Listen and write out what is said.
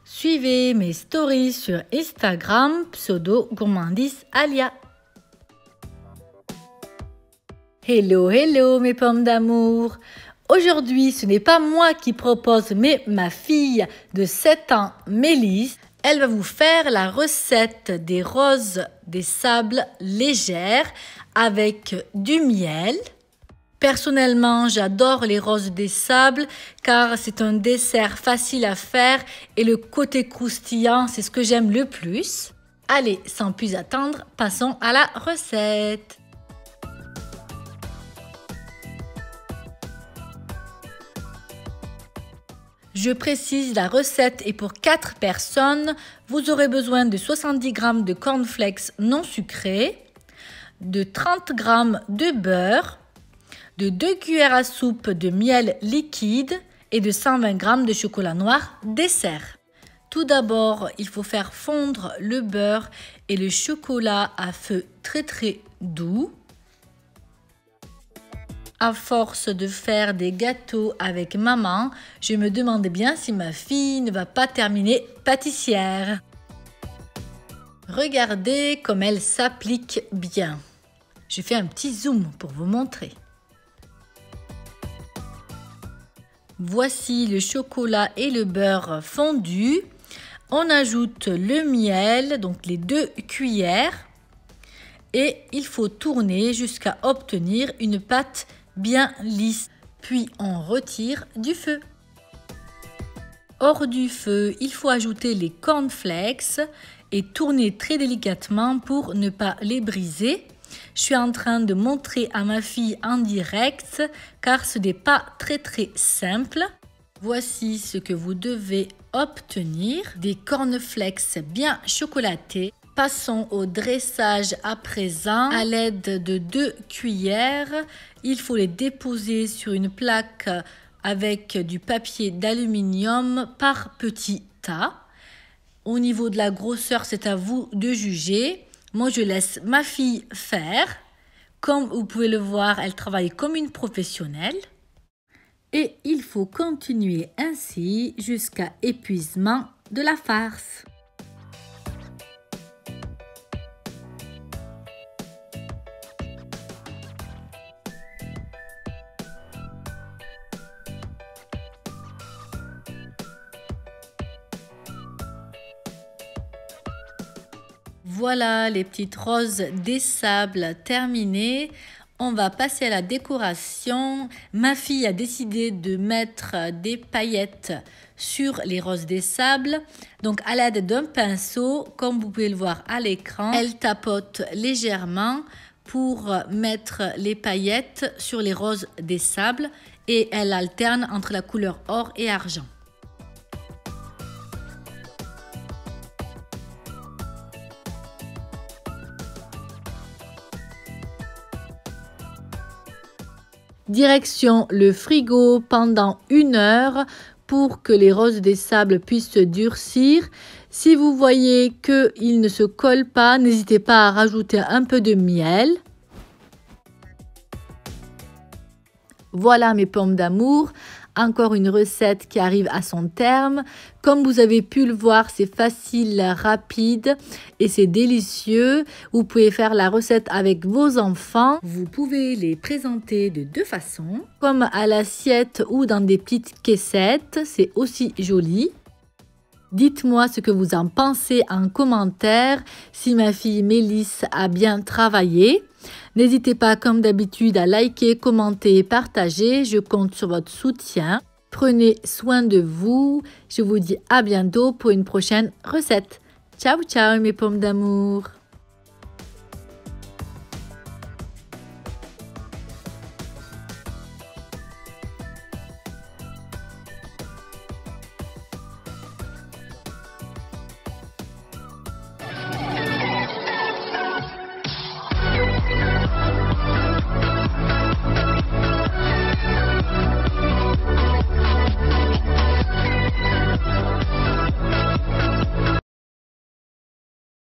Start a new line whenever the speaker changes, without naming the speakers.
Suivez mes stories sur Instagram, pseudo gourmandise Alia. Hello, hello mes pommes d'amour. Aujourd'hui, ce n'est pas moi qui propose, mais ma fille de 7 ans, Mélisse. Elle va vous faire la recette des roses des sables légères avec du miel. Personnellement, j'adore les roses des sables car c'est un dessert facile à faire et le côté croustillant, c'est ce que j'aime le plus. Allez, sans plus attendre, passons à la recette. Je précise, la recette est pour 4 personnes. Vous aurez besoin de 70 g de cornflakes non sucrés, de 30 g de beurre, de 2 cuillères à soupe de miel liquide et de 120 g de chocolat noir dessert. Tout d'abord, il faut faire fondre le beurre et le chocolat à feu très doux. À force de faire des gâteaux avec maman, je me demande bien si ma fille ne va pas terminer pâtissière. Regardez comme elle s'applique bien. Je fais un petit zoom pour vous montrer. Voici le chocolat et le beurre fondus. On ajoute le miel, donc les 2 cuillères. Et il faut tourner jusqu'à obtenir une pâte bien lisse. Puis on retire du feu. Hors du feu, il faut ajouter les cornflakes et tourner très délicatement pour ne pas les briser. Je suis en train de montrer à ma fille en direct car ce n'est pas très simple. Voici ce que vous devez obtenir. Des cornflakes bien chocolatés. Passons au dressage à présent. À l'aide de 2 cuillères, il faut les déposer sur une plaque avec du papier d'aluminium par petits tas. Au niveau de la grosseur, c'est à vous de juger. Moi, je laisse ma fille faire. Comme vous pouvez le voir, elle travaille comme une professionnelle. Et il faut continuer ainsi jusqu'à épuisement de la farce. Voilà les petites roses des sables terminées. On va passer à la décoration. Ma fille a décidé de mettre des paillettes sur les roses des sables. Donc à l'aide d'un pinceau, comme vous pouvez le voir à l'écran, elle tapote légèrement pour mettre les paillettes sur les roses des sables et elle alterne entre la couleur or et argent. Direction le frigo pendant 1 heure pour que les roses des sables puissent se durcir. Si vous voyez qu'ils ne se collent pas, n'hésitez pas à rajouter un peu de miel. Voilà mes pommes d'amour. Encore une recette qui arrive à son terme. Comme vous avez pu le voir, c'est facile, rapide et c'est délicieux. Vous pouvez faire la recette avec vos enfants. Vous pouvez les présenter de 2 façons, comme à l'assiette ou dans des petites caissettes. C'est aussi joli. Dites-moi ce que vous en pensez en commentaire, si ma fille Mélisse a bien travaillé. N'hésitez pas comme d'habitude à liker, commenter et partager. Je compte sur votre soutien. Prenez soin de vous. Je vous dis à bientôt pour une prochaine recette. Ciao, ciao mes pommes d'amour.